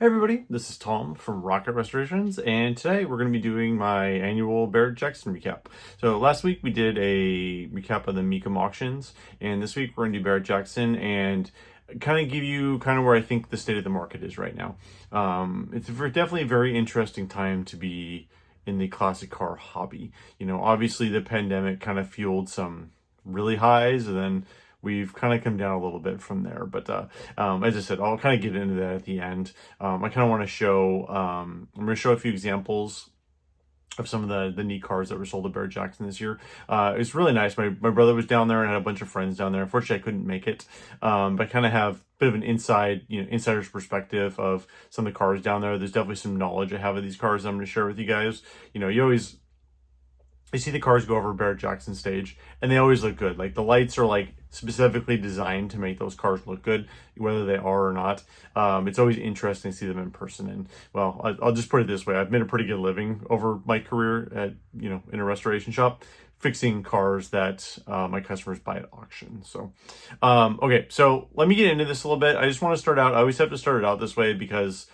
Hey everybody, this is Tom from Rocket Restorations, and today we're going to be doing my annual Barrett Jackson recap. So last week we did a recap of the Mecum Auctions, and this week we're going to do Barrett Jackson and kind of give you kind of where I think the state of the market is right now. It's definitely a very interesting time to be in the classic car hobby. Obviously the pandemic kind of fueled some really highs, and then we've kind of come down a little bit from there. But as I said, I'll kind of get into that at the end. I kind of want to show, I'm going to show a few examples of some of the neat cars that were sold at Barrett Jackson this year. It's really nice. My brother was down there and had a bunch of friends down there. Unfortunately, I couldn't make it, but I kind of have a bit of an insider's perspective of some of the cars down there. There's definitely some knowledge I have of these cars I'm going to share with you guys. You see the cars go over Barrett Jackson stage, and they always look good. Like the lights are like specifically designed to make those cars look good, whether they are or not. It's always interesting to see them in person. And well, I'll just put it this way: I've made a pretty good living over my career at in a restoration shop, fixing cars that my customers buy at auction. So, okay, so let me get into this a little bit. I just want to start out. I always have to start it out this way because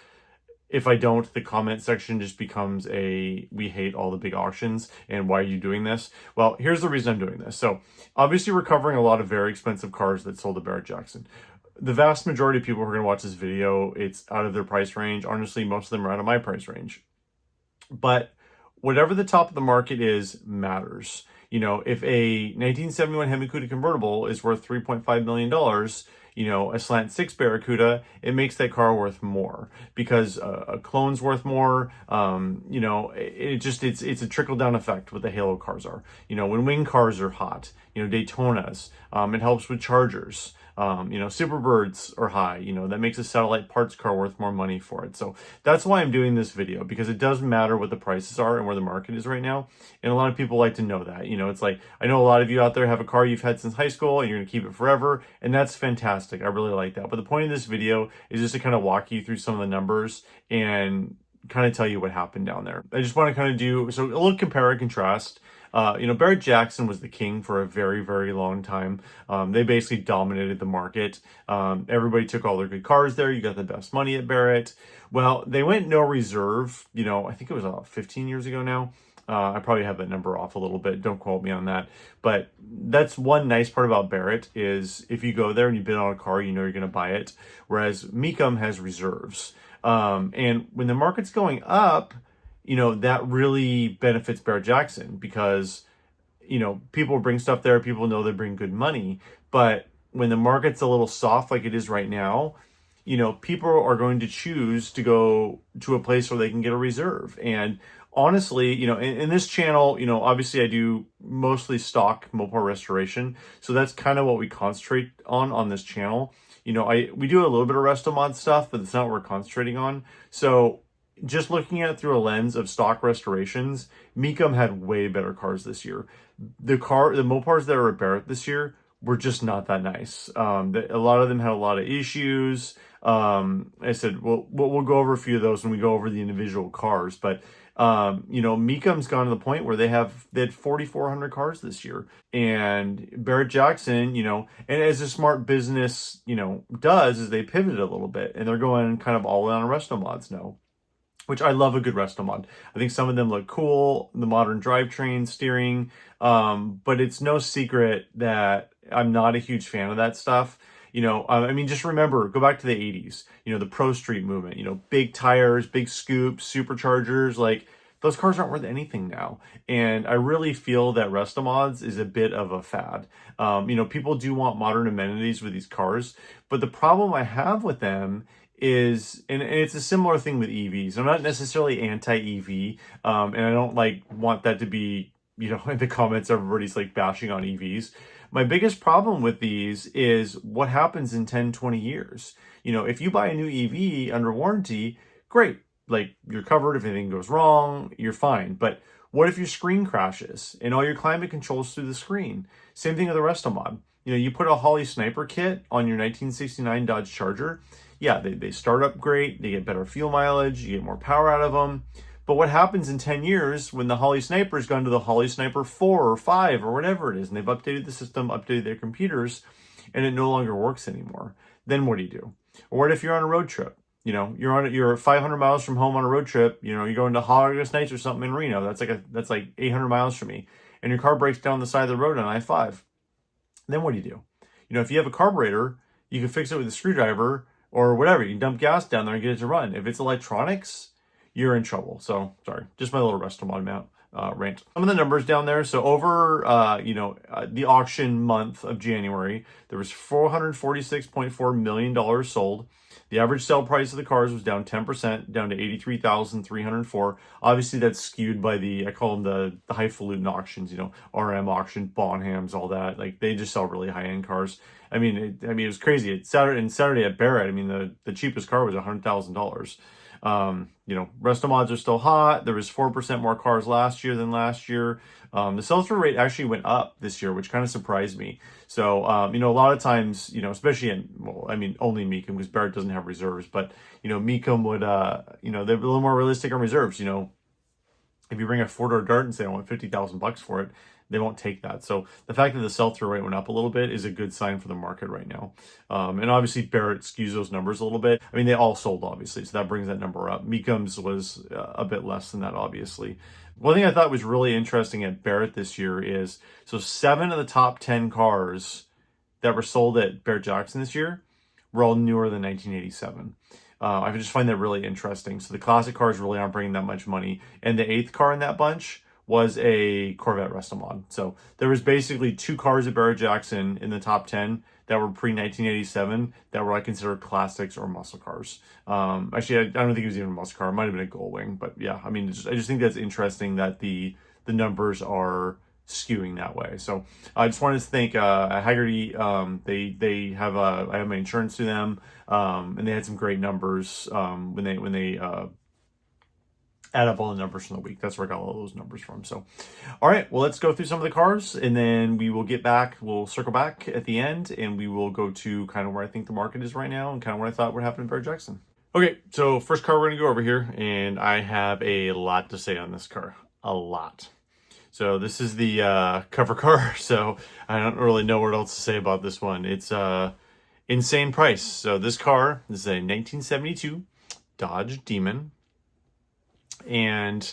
if I don't, the comment section just becomes we hate all the big auctions and why are you doing this? Well, here's the reason I'm doing this. So obviously we're covering a lot of very expensive cars that sold at Barrett Jackson. The vast majority of people who are going to watch this video, it's out of their price range. Honestly, most of them are out of my price range. But whatever the top of the market is matters. If a 1971 Hemi convertible is worth $3.5 million, a slant six Barracuda, it makes that car worth more because a clone's worth more. It's a trickle down effect what the halo cars are. When wing cars are hot, Daytonas, it helps with Chargers. Superbirds are high, that makes a satellite parts car worth more money for it. So that's why I'm doing this video, because it does matter what the prices are and where the market is right now. And a lot of people like to know that, it's like, I know a lot of you out there have a car you've had since high school and you're going to keep it forever. And that's fantastic. I really like that. But the point of this video is just to kind of walk you through some of the numbers and kind of tell you what happened down there. I just want to kind of do, so a little compare and contrast. Barrett Jackson was the king for a very, very long time. They basically dominated the market. Everybody took all their good cars there. You got the best money at Barrett. Well, they went no reserve, I think it was about 15 years ago now. I probably have that number off a little bit. Don't quote me on that. But that's one nice part about Barrett is if you go there and you bid on a car, you're going to buy it. Whereas Mecum has reserves. And when the market's going up, that really benefits Barrett Jackson because, people bring stuff there. People know they bring good money. But when the market's a little soft like it is right now, people are going to choose to go to a place where they can get a reserve. And honestly, in this channel, obviously I do mostly stock Mopar restoration. So that's kind of what we concentrate on this channel. We do a little bit of resto-mod stuff, but it's not what we're concentrating on. So just looking at it through a lens of stock restorations, Mecum had way better cars this year. The Mopars that were at Barrett this year were just not that nice. A lot of them had a lot of issues. I said, we'll go over a few of those when we go over the individual cars, but Mecum's gone to the point where they had 4,400 cars this year, and Barrett Jackson, and as a smart business, does is they pivoted a little bit and they're going kind of all in on resto-mods now, which I love a good resto mod. I think some of them look cool, the modern drivetrain, steering, but it's no secret that I'm not a huge fan of that stuff. Just remember, go back to the 80s, the Pro Street movement, big tires, big scoops, superchargers, like those cars aren't worth anything now. And I really feel that resto mods is a bit of a fad. People do want modern amenities with these cars, but the problem I have with them is, and it's a similar thing with EVs. I'm not necessarily anti-EV, and I don't want that to be, in the comments, everybody's bashing on EVs. My biggest problem with these is what happens in 10, 20 years. If you buy a new EV under warranty, great. You're covered. If anything goes wrong, you're fine. But what if your screen crashes and all your climate controls through the screen? Same thing with the resto mod. You put a Holley Sniper kit on your 1969 Dodge Charger. Yeah, they start up great. They get better fuel mileage. You get more power out of them. But what happens in 10 years when the Holley Sniper's gone to the Holley Sniper 4 or 5 or whatever it is, and they've updated the system, updated their computers, and it no longer works anymore? Then what do you do? Or what if you're on a road trip You know, you're 500 miles from home on a road trip. You know, you're going to August Nights or something in Reno. That's like 800 miles from me, and your car breaks down the side of the road on I-5. Then what do? You know, if you have a carburetor, you can fix it with a screwdriver or whatever. You can dump gas down there and get it to run. If it's electronics, you're in trouble. So sorry, just my little resto-mod rant. Some of the numbers down there. So over, the auction month of January, there was $446.4 million sold. The average sale price of the cars was down 10%, down to $83,304. Obviously, that's skewed by I call them the highfalutin auctions, you know, RM auction, Bonhams, all that. Like, they just sell really high-end cars. I mean, it was crazy. It's Saturday at Barrett, I mean, the cheapest car was $100,000. You know, resto-mods are still hot. There was 4% more cars last year than last year. The sell-through rate actually went up this year, which kind of surprised me. So, you know, a lot of times, you know, especially only Mecum, because Barrett doesn't have reserves, but, you know, Mecum would, you know, they're a little more realistic on reserves. You know, if you bring a four-door Dart and say I want $50,000 for it, they won't take that. So the fact that the sell-through rate went up a little bit is a good sign for the market right now. And obviously Barrett skews those numbers a little bit. I mean, they all sold, obviously, so that brings that number up. Mecum's was a bit less than that, obviously. One thing I thought was really interesting at Barrett this year is, so 7 of the top 10 cars that were sold at Barrett Jackson this year were all newer than 1987. I just find that really interesting. So the classic cars really aren't bringing that much money. And the 8th car in that bunch was a Corvette resto-mod. So there was basically 2 cars at Barrett Jackson in the top 10 that were pre-1987 that were considered classics or muscle cars. Actually, I don't think it was even a muscle car. It might have been a Gullwing, but yeah, I mean, I just think that's interesting that the numbers are skewing that way. So I just wanted to thank Haggerty. They have I have my insurance through them, and they had some great numbers when they add up all the numbers from the week. That's where I got all those numbers from. So, all right, well, let's go through some of the cars, and then we will get back. We'll circle back at the end, and we will go to kind of where I think the market is right now and kind of what I thought would happen in Barrett Jackson. Okay, so first car we're going to go over here, and I have a lot to say on this car. A lot. So this is the cover car, so I don't really know what else to say about this one. It's insane price. So this car is a 1972 Dodge Demon. And,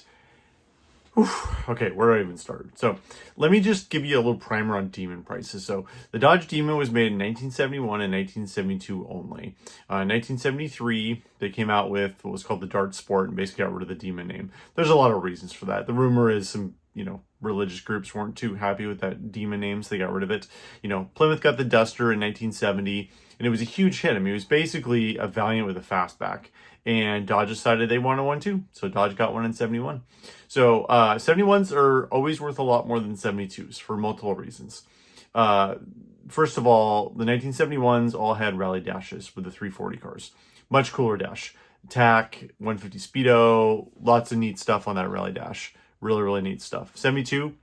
okay, where do I even start? So let me just give you a little primer on Demon prices. So the Dodge Demon was made in 1971 and 1972 only. In 1973, they came out with what was called the Dart Sport and basically got rid of the Demon name. There's a lot of reasons for that. The rumor is some, you know, religious groups weren't too happy with that Demon name, so they got rid of it. You know, Plymouth got the Duster in 1970, and it was a huge hit. I mean, it was basically a Valiant with a fastback. And Dodge decided they wanted one too. So Dodge got one in 71. So 71s are always worth a lot more than 72s for multiple reasons. First of all, the 1971s all had rally dashes with the 340 cars. Much cooler dash. TAC, 150 Speedo, lots of neat stuff on that rally dash. Really, really neat stuff. 72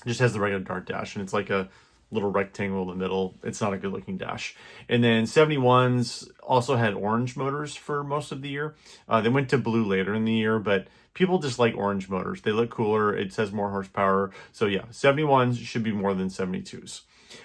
just has the regular Dart dash, and it's like a little rectangle in the middle. It's not a good looking dash. And then 71s also had orange motors for most of the year. They went to blue later in the year, but people just like orange motors. They look cooler. It says more horsepower. So yeah, 71s should be more than 72s.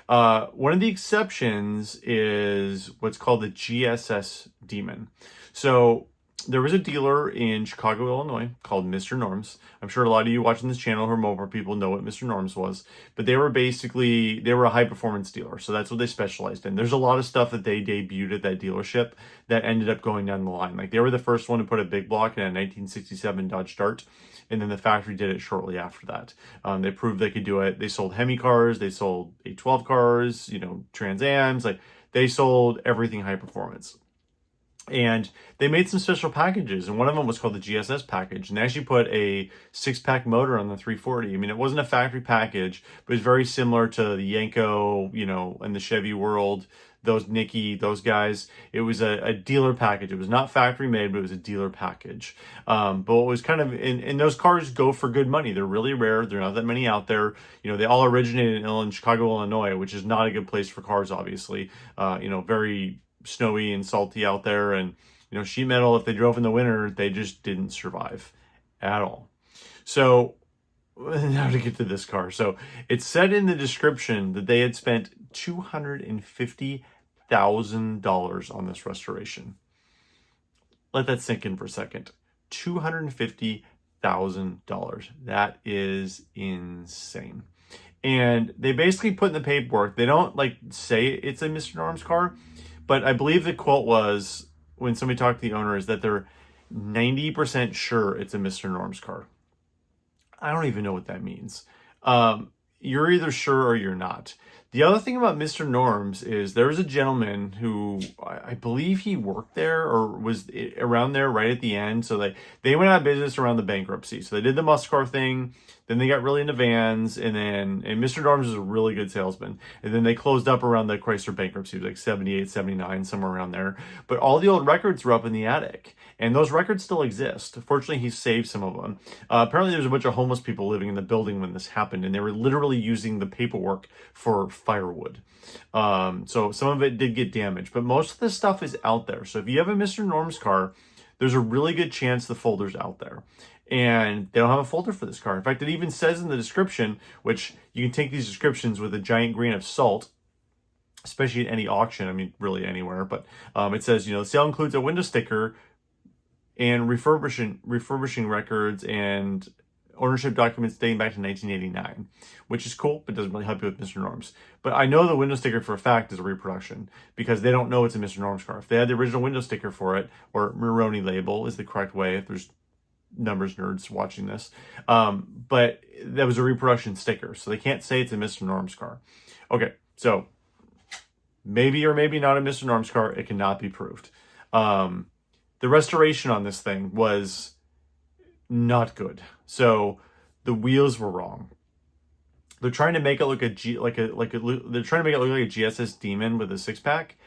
One of the exceptions is what's called the GSS Demon. So there was a dealer in Chicago, Illinois called Mr. Norms. I'm sure a lot of you watching this channel who are Mopar people know what Mr. Norms was, but they were a high performance dealer. So that's what they specialized in. There's a lot of stuff that they debuted at that dealership that ended up going down the line. Like, they were the first one to put a big block in a 1967 Dodge Dart, and then the factory did it shortly after that. They proved they could do it. They sold Hemi cars, they sold 812 cars, you know, Trans Ams, like they sold everything high performance. And they made some special packages, and one of them was called the GSS package, and they actually put a 6-pack motor on the 340. I mean, it wasn't a factory package, but it's very similar to the Yanko, you know, and the Chevy world, those Nicky, those guys. It was a dealer package. It was not factory made, but it was a dealer package. But what was kind of, and those cars go for good money. They're really rare. There are not that many out there. You know, they all originated in Chicago, Illinois, which is not a good place for cars, obviously. You know, very snowy and salty out there, and you know, sheet metal, if they drove in the winter, they just didn't survive at all. So now to get to this car. So it said in the description that they had spent $250,000 on this restoration. Let that sink in for a second. $250,000. That is insane. And they basically put in the paperwork, they don't like say it's a Mr. Norm's car, but I believe the quote was, when somebody talked to the owner, is that they're 90% sure it's a Mr. Norm's car. I don't even know what that means. You're either sure or you're not. The other thing about Mr. Norm's is there was a gentleman who I believe he worked there or was around there right at the end. So they went out of business around the bankruptcy. So they did the muscle car thing. Then they got really into vans. And Mr. Norm's is a really good salesman. And then they closed up around the Chrysler bankruptcy. It was like 78, 79, somewhere around there. But all the old records were up in the attic. And those records still exist. Fortunately, he saved some of them. Apparently, there was a bunch of homeless people living in the building when this happened, and they were literally using the paperwork for firewood. So some of it did get damaged, but most of this stuff is out there. So if you have a Mr. Norm's car, there's a really good chance the folder's out there. And they don't have a folder for this car. In fact, it even says in the description, which you can take these descriptions with a giant grain of salt, especially at any auction, I mean, really anywhere, but it says, the sale includes a window sticker and refurbishing records and ownership documents dating back to 1989, which is cool, but doesn't really help you with Mr. Norm's. But I know the window sticker for a fact is a reproduction because they don't know it's a Mr. Norm's car. If they had the original window sticker for it, or Maroni label is the correct way if there's numbers nerds watching this, but that was a reproduction sticker, so they can't say it's a Mr. Norm's car. Okay, so maybe or maybe not a Mr. Norm's car. It cannot be proved. The restoration on this thing was not good. So the wheels were wrong. They're trying to make it look they're trying to make it look like a GSS Demon with a 6-pack.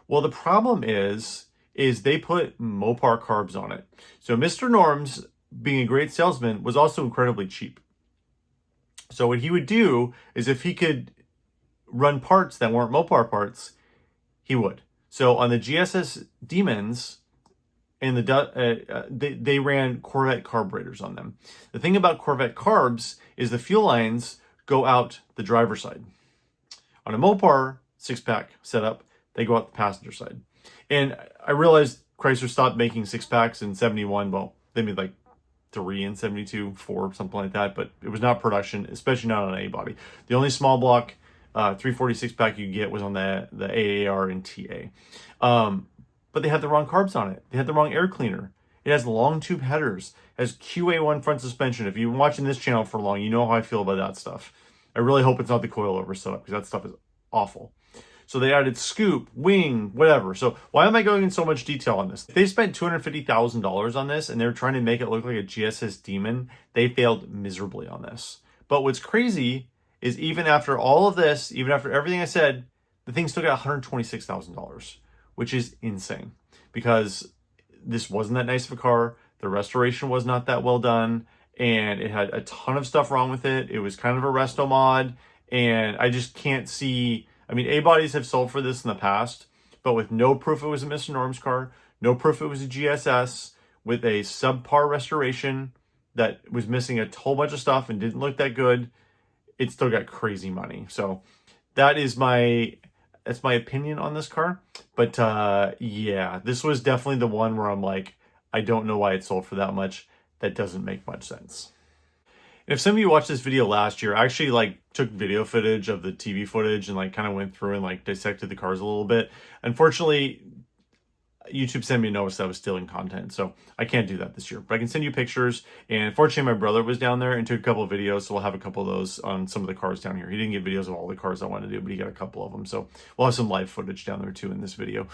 Well, the problem is they put Mopar carbs on it. So Mr. Norm's, being a great salesman, was also incredibly cheap. So what he would do is if he could run parts that weren't Mopar parts, he would. So on the GSS Demons, and they ran Corvette carburetors on them. The thing about Corvette carbs is the fuel lines go out the driver's side. On a Mopar 6-pack setup, they go out the passenger side. And I realized Chrysler stopped making 6-packs in 71. Well, they made like 3 in 72, 4, something like that. But it was not production, especially not on an A-body. The only small block 346 pack you get was on the AAR and TA. But they had the wrong carbs on it. They had the wrong air cleaner. It has long tube headers, has QA1 front suspension. If you've been watching this channel for long, you know how I feel about that stuff. I really hope it's not the coilover setup because that stuff is awful. So they added scoop, wing, whatever. So why am I going in so much detail on this? If they spent $250,000 on this and they're trying to make it look like a GSS Demon, they failed miserably on this. But what's crazy is even after all of this, even after everything I said, the thing still got $126,000. Which is insane because this wasn't that nice of a car. The restoration was not that well done, and it had a ton of stuff wrong with it. It was kind of a resto mod, and I just can't see. I mean, A-bodies have sold for this in the past, but with no proof it was a Mr. Norm's car, no proof it was a GSS, with a subpar restoration that was missing a whole bunch of stuff and didn't look that good, it still got crazy money. So that's my opinion on this car. But yeah, this was definitely the one where I'm like, I don't know why it sold for that much. That doesn't make much sense. And if some of you watched this video last year, I actually took video footage of the TV footage and kind of went through and dissected the cars a little bit. Unfortunately, YouTube sent me a notice that I was stealing content, so I can't do that this year. But I can send you pictures, and fortunately my brother was down there and took a couple of videos, so we'll have a couple of those on some of the cars down here. He didn't get videos of all the cars I wanted to do, but he got a couple of them, so we'll have some live footage down there too in this video.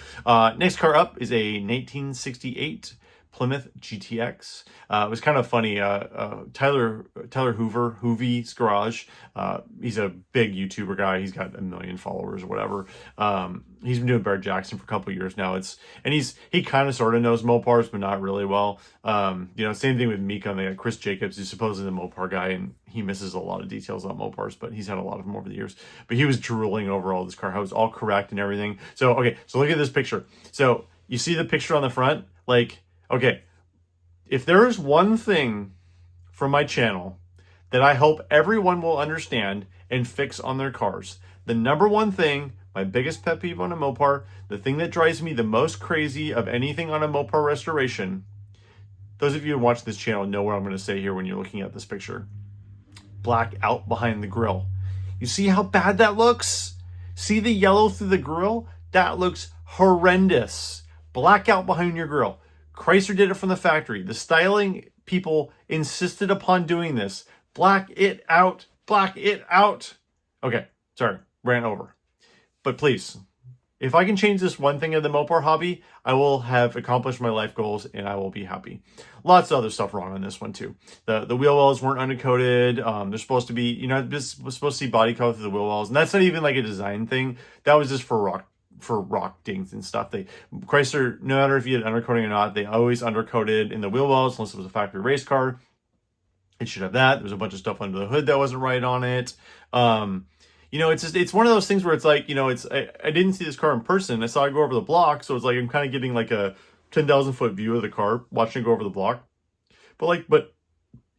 Next car up is a 1968 Plymouth GTX. It was kind of funny. Tyler Hoover, Hoovie's Garage. He's a big YouTuber guy. He's got 1 million followers or whatever. He's been doing Barrett Jackson for a couple of years now. He kind of sort of knows Mopars, but not really well. Same thing with Mecum. They got Chris Jacobs, who's supposedly the Mopar guy, and he misses a lot of details on Mopars, but he's had a lot of them over the years. But he was drooling over all this car, how it was all correct and everything. So look at this picture. So you see the picture on the front, okay, if there is one thing from my channel that I hope everyone will understand and fix on their cars, the number one thing my biggest pet peeve on a Mopar, the thing that drives me the most crazy of anything on a Mopar restoration, those of you who watch this channel know what I'm going to say here when you're looking at this picture. Black out behind the grill. You see how bad that looks? See the yellow through the grill? That looks horrendous. Black out behind your grill. Chrysler did it from the factory. The styling people insisted upon doing this. Black it out. Black it out. Okay, sorry, ran over. But please, if I can change this one thing in the Mopar hobby, I will have accomplished my life goals and I will be happy. Lots of other stuff wrong on this one too. The wheel wells weren't undercoated. They're supposed to be, you know, this was supposed to see body color through the wheel wells, and that's not even like a design thing. That was just for rock dings and stuff. Chrysler, no matter if you had undercoating or not, they always undercoated in the wheel wells unless it was a factory race car. It should have that. There was a bunch of stuff under the hood that wasn't right on it. You know, it's one of those things where it's like, you know, I didn't see this car in person. I saw it go over the block, so it's like I'm kind of getting like a 10,000 foot view of the car, watching it go over the block. But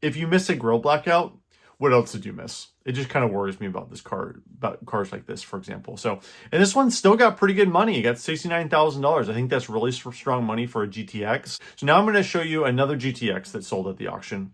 if you miss a grill blackout, what else did you miss? It just kind of worries me about this car, about cars like this, for example. So, and this one still got pretty good money. It got $69,000. I think that's really strong money for a GTX. So now I'm going to show you another GTX that sold at the auction.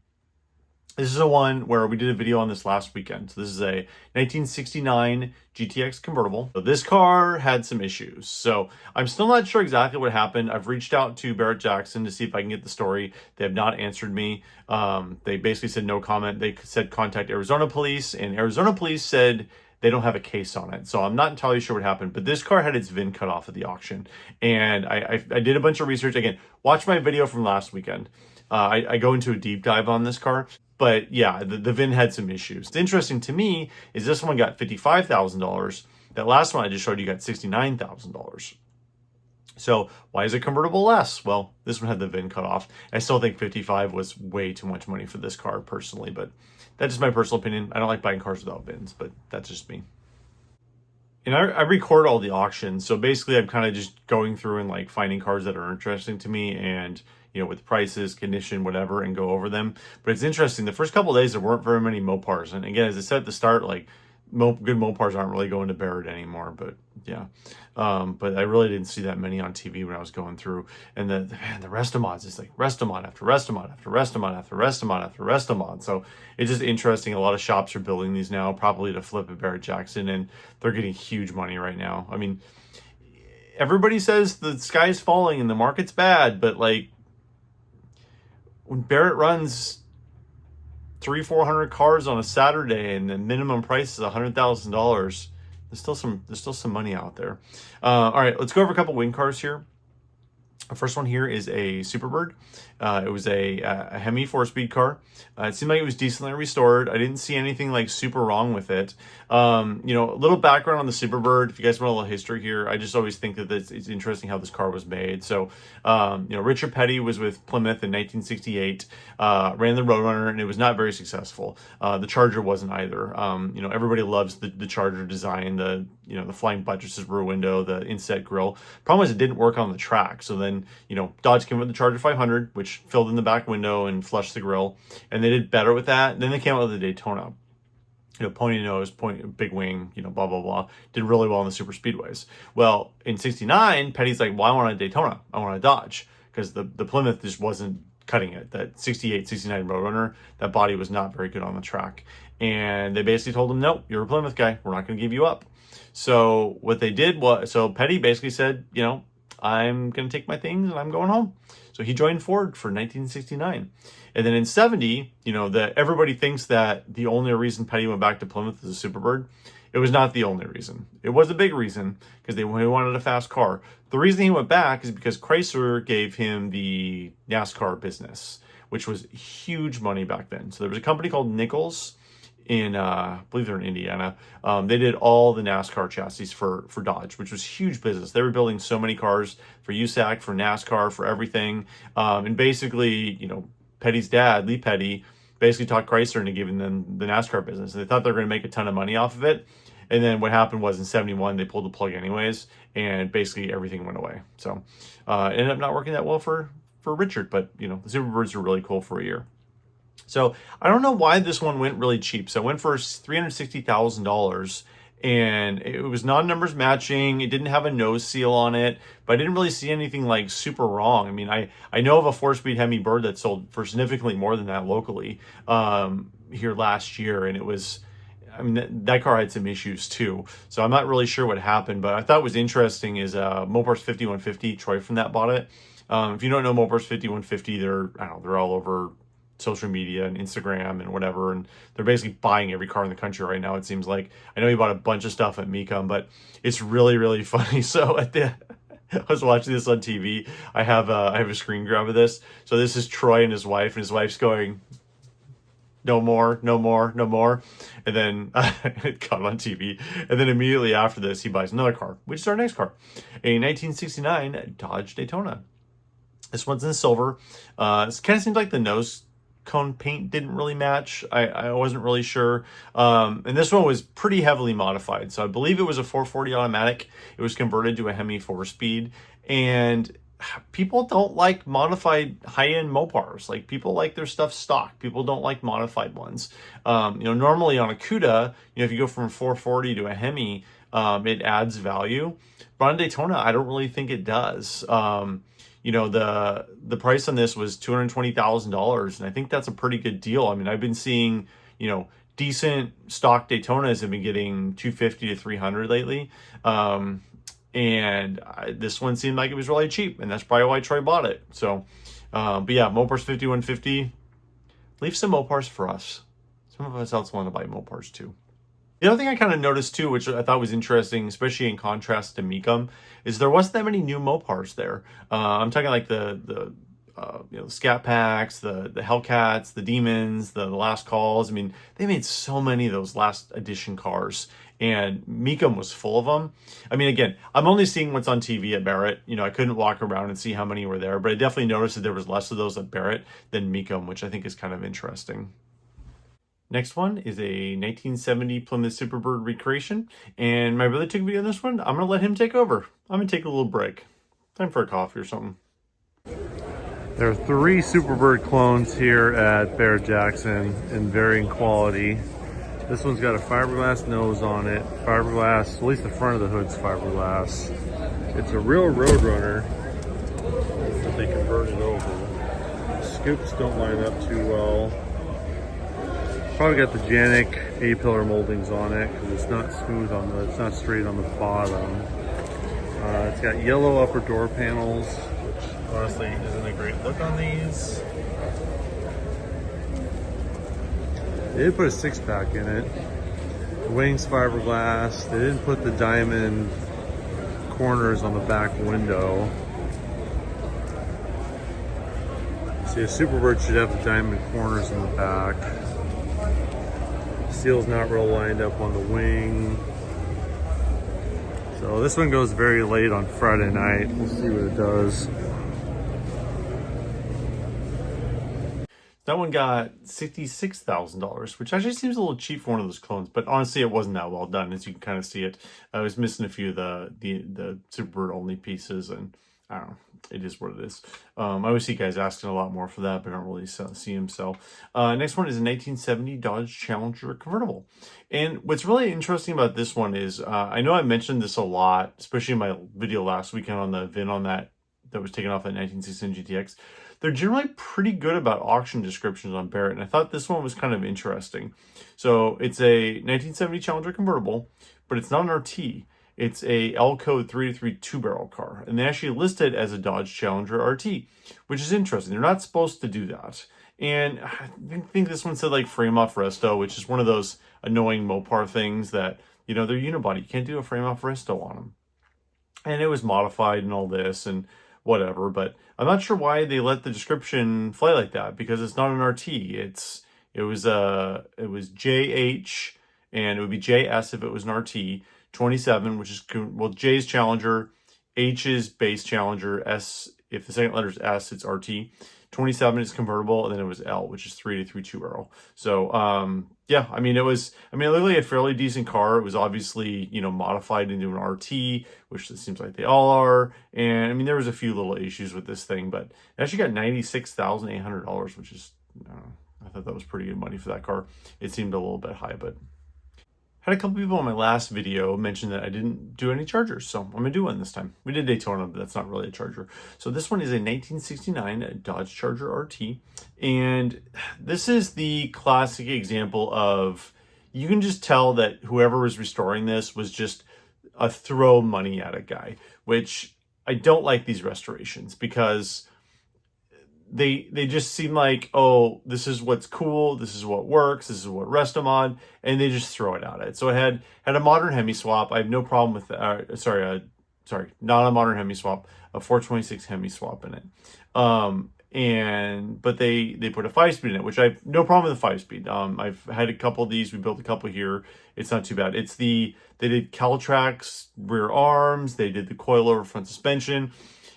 This is the one where we did a video on this last weekend. So this is a 1969 GTX convertible. So this car had some issues. So I'm still not sure exactly what happened. I've reached out to Barrett Jackson to see if I can get the story. They have not answered me. They basically said no comment. They said contact Arizona police, and Arizona police said they don't have a case on it. So I'm not entirely sure what happened, but this car had its VIN cut off at the auction. And I did a bunch of research. Again, watch my video from last weekend. I go into a deep dive on this car. But yeah, the VIN had some issues. What's interesting to me is this one got $55,000. That last one I just showed you got $69,000. So why is a convertible less? Well, this one had the VIN cut off. I still think 55 was way too much money for this car personally, but that's just my personal opinion. I don't like buying cars without VINs, but that's just me. And I record all the auctions. So basically I'm kind of just going through and like finding cars that are interesting to me and, you know, with prices, condition, whatever, and go over them. But it's interesting. The first couple of days, there weren't very many Mopars. And again, as I said at the start, like good Mopars aren't really going to Barrett anymore. But yeah, but I really didn't see that many on TV when I was going through. And the resto-mods is like resto-mod after resto-mod after resto-mod after resto-mod after resto-mod. So it's just interesting. A lot of shops are building these now, probably to flip at Barrett Jackson, and they're getting huge money right now. I mean, everybody says the sky's falling and the market's bad, but like, when Barrett runs 300-400 cars on a Saturday and the minimum price is $100,000, there's still some money out there. All right, let's go over a couple wing cars here. The first one here is a Superbird. It was a Hemi 4-speed car. It seemed like it was decently restored. I didn't see anything like super wrong with it. You know, a little background on the Superbird. If you guys want a little history here, I just always think that it's interesting how this car was made. So, you know, Richard Petty was with Plymouth in 1968, ran the Roadrunner, and it was not very successful. The Charger wasn't either. You know, everybody loves the Charger design, the flying buttresses, rear window, the inset grille. Problem is it didn't work on the track. So then, you know, Dodge came with the Charger 500, which filled in the back window and flushed the grille, and they did better with that. And then they came out with the Daytona. You know, pointy nose, big wing, you know, blah, blah, blah. Did really well in the super speedways. Well, in 69, Petty's like, well, I want a Daytona. I want a Dodge. Because the Plymouth just wasn't cutting it. That 68, 69 Roadrunner, that body was not very good on the track. And they basically told him, nope, you're a Plymouth guy. We're not going to give you up. So what they did was, so Petty basically said, you know, I'm going to take my things and I'm going home. So he joined Ford for 1969. And then in 70, you know, everybody thinks that the only reason Petty went back to Plymouth is a Superbird. It was not the only reason. It was a big reason because they wanted a fast car. The reason he went back is because Chrysler gave him the NASCAR business, which was huge money back then. So there was a company called Nichols in, I believe they're in Indiana. They did all the NASCAR chassis for Dodge, which was huge business. They were building so many cars for USAC, for NASCAR, for everything. And basically, you know, Petty's dad, Lee Petty, basically talked Chrysler into giving them the NASCAR business. And they thought they were going to make a ton of money off of it. And then what happened was in 71, they pulled the plug anyways, and basically everything went away. So it ended up not working that well for Richard, but, you know, the Superbirds were really cool for a year. So I don't know why this one went really cheap. So it went for $360,000, and it was non-numbers matching. It didn't have a nose seal on it, but I didn't really see anything like super wrong. I mean, I know of a 4-speed Hemi Bird that sold for significantly more than that locally here last year, and it was, I mean, that car had some issues too. So I'm not really sure what happened, but I thought was interesting is Mopars 5150. Troy from that bought it. If you don't know Mopars 5150, they're, I don't know, they're all over social media and Instagram and whatever, and they're basically buying every car in the country right now, it seems like. I know he bought a bunch of stuff at Mecum, but it's really, really funny. So at the I was watching this on TV. I have a screen grab of this. So this is Troy and his wife's going, no more, no more, no more. And then it got on TV. And then immediately after this, he buys another car, which is our next car, a 1969 Dodge Daytona. This one's in silver. It kind of seems like the nose cone paint didn't really match. I wasn't really sure. And this one was pretty heavily modified. So I believe it was a 440 automatic. It was converted to a Hemi 4-speed. And people don't like modified high-end Mopars. Like, people like their stuff stock. People don't like modified ones. Normally on a CUDA, if you go from 440 to a Hemi, it adds value. But on Daytona, I don't really think it does. The price on this was $220,000, and I think that's a pretty good deal. I mean, I've been seeing, decent stock Daytonas have been getting 250 to 300 lately. This one seemed like it was really cheap, and that's probably why Troy bought it. So, but yeah, Mopars 5150. Leave some Mopars for us. Some of us else want to buy Mopars too. The other thing I kind of noticed too, which I thought was interesting, especially in contrast to Mecum, is there wasn't that many new Mopars there. I'm talking like the Scat Packs, the Hellcats, the Demons, the Last Calls. I mean, they made so many of those last edition cars, and Mecum was full of them. I mean, again, I'm only seeing what's on TV at Barrett. I couldn't walk around and see how many were there, but I definitely noticed that there was less of those at Barrett than Mecum, which I think is kind of interesting. Next one is a 1970 Plymouth Superbird recreation, and my brother took a video on this one. I'm going to let him take over. I'm going to take a little break. Time for a coffee or something. There are 3 Superbird clones here at Barrett Jackson in varying quality. This one's got a fiberglass nose on it. Fiberglass, at least the front of the hood's fiberglass. It's a real Roadrunner that they converted over. Scoops don't line up too well. Probably got the Janik A-pillar moldings on it because it's not smooth it's not straight on the bottom. It's got yellow upper door panels, which honestly isn't a great look on these. They did put a 6-pack in it. The wings fiberglass. They didn't put the diamond corners on the back window. See, a Superbird should have the diamond corners in the back. Seal's not real lined up on the wing. So this one goes very late on Friday night. We'll see what it does. That one got $66,000, which actually seems a little cheap for one of those clones, but honestly it wasn't that well done, as you can kind of see it. I was missing a few of the Superbird only pieces, and I don't know. It is what it is. I always see guys asking a lot more for that, but I don't really see them sell. Next one is a 1970 Dodge Challenger convertible. And what's really interesting about this one is, I know I mentioned this a lot, especially in my video last weekend on the VIN on that was taken off that 1969 GTX. They're generally pretty good about auction descriptions on Barrett, and I thought this one was kind of interesting. So it's a 1970 Challenger convertible, but it's not an RT. It's a L code 323 2-barrel car, and they actually list it as a Dodge Challenger RT, which is interesting. They're not supposed to do that. And I think this one said like frame off resto, which is one of those annoying Mopar things that, they're unibody. You can't do a frame off resto on them. And it was modified and all this and whatever, but I'm not sure why they let the description fly like that, because it's not an RT. It was JH, and it would be JS if it was an RT. 27, which is, well, J is Challenger, H is base Challenger, S, if the second letter is S, it's RT. 27 is convertible, and then it was L, which is 323 2-barrel. So, yeah, it looked like a fairly decent car. It was obviously, modified into an RT, which it seems like they all are. And, there was a few little issues with this thing, but it actually got $96,800, which is, I thought that was pretty good money for that car. It seemed a little bit high, but Had a couple people in my last video mention that I didn't do any Chargers, so I'm gonna do one this time. We did Daytona, but that's not really a Charger. So this one is a 1969 Dodge Charger RT, and this is the classic example of, you can just tell that whoever was restoring this was just a throw money at a guy, which I don't like these restorations, because they just seem like, oh, this is what's cool, this is what works, this is what resto-mod, and they just throw it at it. So I had a modern Hemi swap. I have no problem with sorry, not a modern Hemi swap, a 426 Hemi swap in it. But they put a 5-speed in it, which I have no problem with the 5-speed. I've had a couple of these. We built a couple here. It's not too bad. They did Caltrax rear arms. They did the coilover front suspension.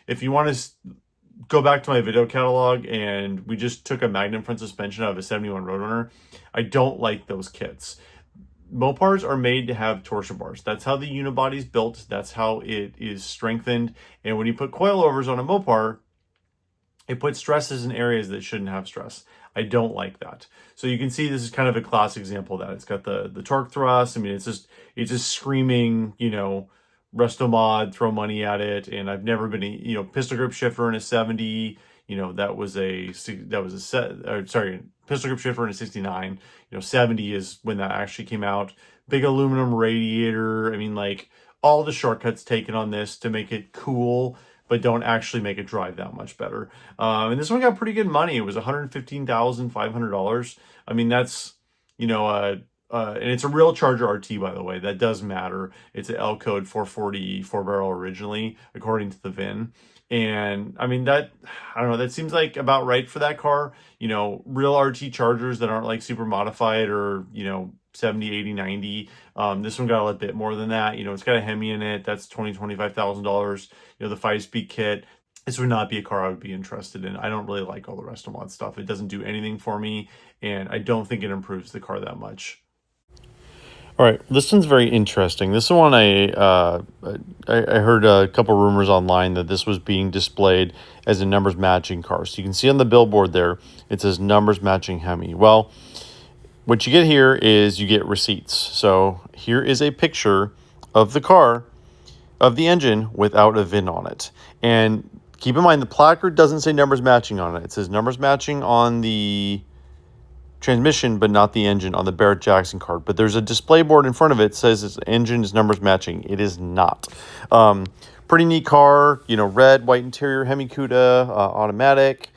If you want to go back to my video catalog, and we just took a Magnum front suspension out of a 71 Roadrunner. I don't like those kits. Mopars are made to have torsion bars. That's how the unibody is built. That's how it is strengthened. And when you put coilovers on a Mopar, it puts stresses in areas that shouldn't have stress. I don't like that. So you can see this is kind of a classic example of that. It's got the torque thrust. I mean, it's just screaming, you know, resto-mod, throw money at it. And I've never been pistol grip shifter in a 70, that was a pistol grip shifter in a 69, 70 is when that actually came out. Big aluminum radiator. I mean, like, all the shortcuts taken on this to make it cool, but don't actually make it drive that much better. And this one got pretty good money. It was $115,500. I mean, that's, and it's a real Charger RT, by the way. That does matter. It's an L code 440 4-barrel originally, according to the VIN. And I mean, I don't know, that seems like about right for that car. Real RT Chargers that aren't like super modified or, 70, 80, 90. This one got a little bit more than that. It's got a Hemi in it. That's $25,000. The 5-speed kit. This would not be a car I would be interested in. I don't really like all the resto-mod stuff. It doesn't do anything for me, and I don't think it improves the car that much. All right, this one's very interesting. This one I heard a couple rumors online that this was being displayed as a numbers matching car. So you can see on the billboard there, it says numbers matching Hemi. Well, what you get here is you get receipts. So here is a picture of the car, of the engine, without a VIN on it. And keep in mind, the placard doesn't say numbers matching on it. It says numbers matching on the transmission, but not the engine on the Barrett Jackson card. But there's a display board in front of it that says its engine is numbers matching. It is not. Pretty neat car, red, white interior, Hemi Cuda, automatic.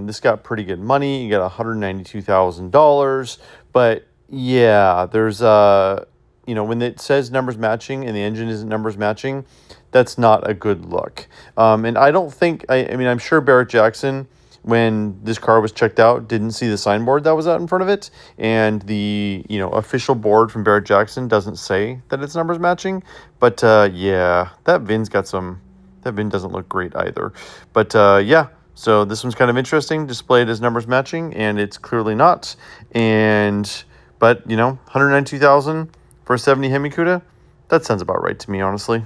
This got pretty good money. You got $192,000. But yeah, there's when it says numbers matching and the engine isn't numbers matching, that's not a good look. And I don't think, I'm sure Barrett Jackson, when this car was checked out, didn't see the signboard that was out in front of it. And the, official board from Barrett Jackson doesn't say that it's numbers matching. But yeah, that VIN doesn't look great either. But yeah, so this one's kind of interesting, displayed as numbers matching, and it's clearly not. But $192,000 for a 70 Hemi Cuda, that sounds about right to me, honestly.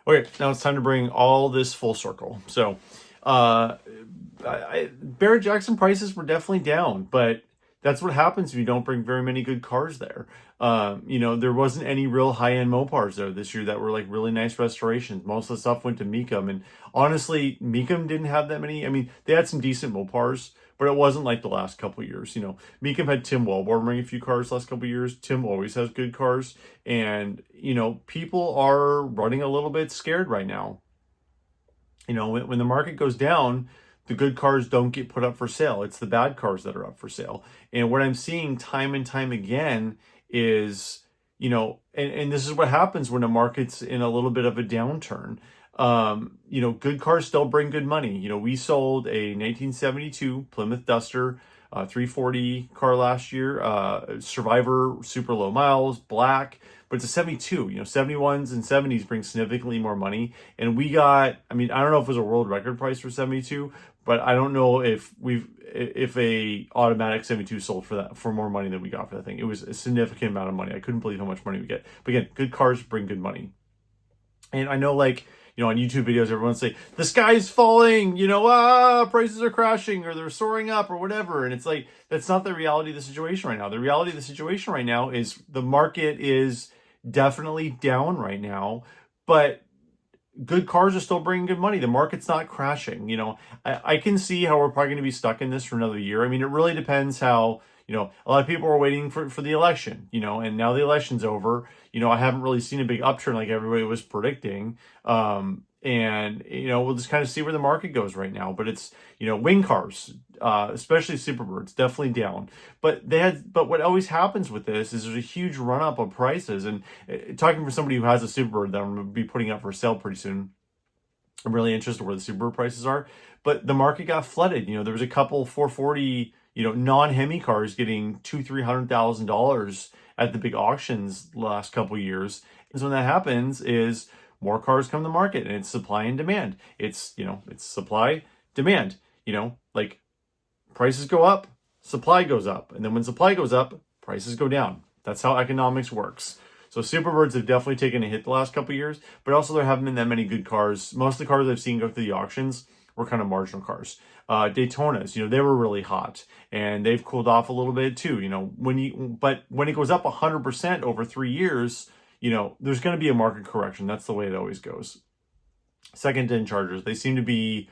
Okay, now it's time to bring all this full circle. So, Barrett Jackson prices were definitely down, but that's what happens if you don't bring very many good cars there. There wasn't any real high-end Mopars there this year that were like really nice restorations. Most of the stuff went to Mecum, and honestly, Mecum didn't have that many. I mean, they had some decent Mopars, but it wasn't like the last couple of years. Mecum had Tim Wellborn bring a few cars the last couple of years. Tim always has good cars, and people are running a little bit scared right now. When the market goes down, the good cars don't get put up for sale. It's the bad cars that are up for sale. And what I'm seeing time and time again is, and this is what happens when a market's in a little bit of a downturn. Good cars still bring good money. We sold a 1972 Plymouth Duster, 340 car last year, Survivor, super low miles, black, but it's a 72. 71s and 70s bring significantly more money. And we got, I don't know if it was a world record price for 72, but I don't know if a automatic 72 sold for more money than we got for that thing. It was a significant amount of money. I couldn't believe how much money we get. But again, good cars bring good money. And I know, like, you know, on YouTube videos, everyone say, the sky's falling, you know, prices are crashing or they're soaring up or whatever. And it's like, that's not the reality of the situation right now. The reality of the situation right now is the market is definitely down right now, but good cars are still bringing good money. The market's not crashing. You know, I can see how we're probably going to be stuck in this for another year. I mean, it really depends how, you know, a lot of people are waiting for the election, you know, and now the election's over. You know, I haven't really seen a big upturn like everybody was predicting. And, you know, we'll just kind of see where the market goes right now. But it's, you know, wing cars, especially Superbirds, definitely down. But what always happens with this is there's a huge run up of prices. And talking for somebody who has a Superbird that I'm going to be putting up for sale pretty soon, I'm really interested where the Superbird prices are. But the market got flooded. You know, there was a couple 440, you know, non-Hemi cars getting $200,000-$300,000 at the big auctions the last couple of years. And so when that happens is more cars come to the market, and it's supply and demand. It's, you know, it's supply, demand, you know, like prices go up, supply goes up. And then when supply goes up, prices go down. That's how economics works. So Superbirds have definitely taken a hit the last couple of years, but also there haven't been that many good cars. Most of the cars I've seen go through the auctions were kind of marginal cars. Daytonas, you know, they were really hot and they've cooled off a little bit too, you know, but when it goes up 100% over 3 years, you know, there's going to be a market correction. That's the way it always goes. Second-gen Chargers, they seem to be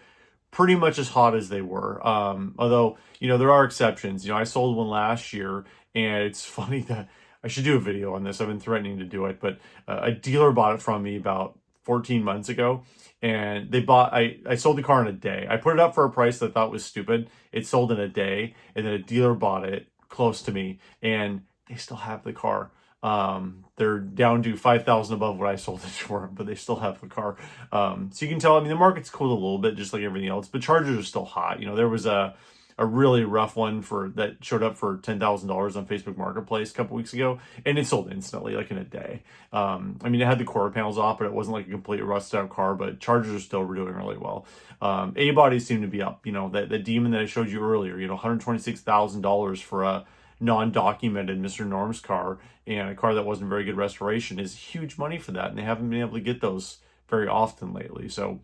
pretty much as hot as they were. Although, you know, there are exceptions. You know, I sold one last year, and it's funny that I should do a video on this. I've been threatening to do it, but a dealer bought it from me about 14 months ago, and I sold the car in a day. I put it up for a price that I thought was stupid. It sold in a day, and then a dealer bought it close to me, and they still have the car. They're down to 5,000 above what I sold it for, but they still have the car. So you can tell, I mean, the market's cooled a little bit, just like everything else, but Chargers are still hot. You know, there was a really rough one that showed up for $10,000 on Facebook Marketplace a couple weeks ago, and it sold instantly, like in a day. I mean, it had the quarter panels off, but it wasn't like a complete rusted out car, but Chargers are still doing really well. A-bodies seem to be up. You know, the Demon that I showed you earlier, you know, $126,000 for a non-documented Mr. Norm's car, and a car that wasn't very good restoration is huge money for that, and they haven't been able to get those very often lately. So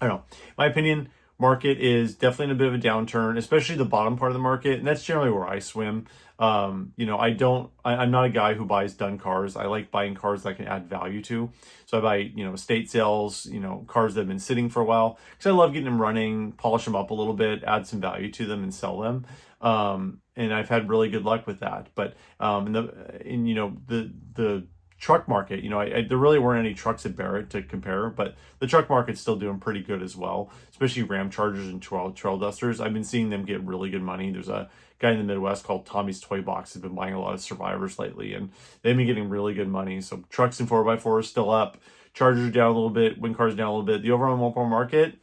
I don't know. My opinion, market is definitely in a bit of a downturn, especially the bottom part of the market, and that's generally where I swim. You know, I'm not a guy who buys done cars. I like buying cars that I can add value to. So I buy, you know, estate sales, you know, cars that have been sitting for a while, because I love getting them running, polish them up a little bit, add some value to them, and sell them. And I've had really good luck with that. But you know, the truck market, you know, there really weren't any trucks at Barrett to compare, but the truck market's still doing pretty good as well, especially Ram Chargers and trail dusters. I've been seeing them get really good money. There's a guy in the Midwest called Tommy's Toy Box who's been buying a lot of Survivors lately, and they've been getting really good money. So trucks and 4x4 are still up. Chargers are down a little bit. Wing cars down a little bit. The overall Mopar market,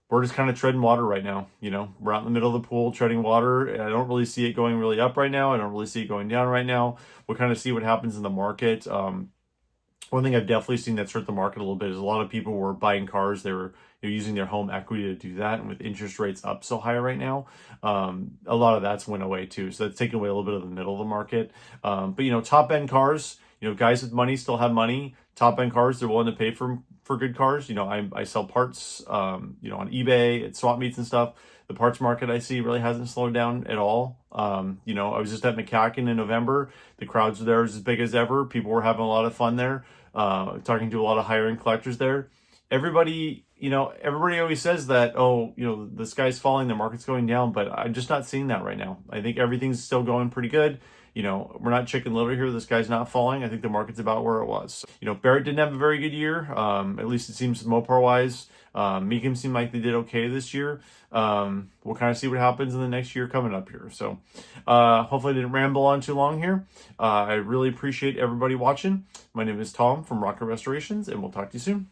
we're just kind of treading water right now. You know, we're out in the middle of the pool treading water. I don't really see it going really up right now. I don't really see it going down right now. We'll kind of see what happens in the market. One thing I've definitely seen that's hurt the market a little bit is a lot of people were buying cars. They were using their home equity to do that. And with interest rates up so high right now, a lot of that's went away too. So that's taken away a little bit of the middle of the market. But, you know, top end cars, you know, guys with money still have money. Top end cars, they're willing to pay for good cars. You know, I sell parts, you know, on eBay at swap meets and stuff. The parts market I see really hasn't slowed down at all. You know, I was just at McCacken in November. The crowds were there as big as ever. People were having a lot of fun there. Talking to a lot of higher-end collectors there. Everybody always says that, oh, you know, the sky's falling, the market's going down, but I'm just not seeing that right now. I think everything's still going pretty good. You know, we're not chicken little here. The sky's not falling. I think the market's about where it was. So, you know, Barrett didn't have a very good year. At least it seems Mopar-wise. Mecum seemed like they did okay this year. We'll kind of see what happens in the next year coming up here. So hopefully I didn't ramble on too long here. I really appreciate everybody watching. My name is Tom from Rocket Restorations, and we'll talk to you soon.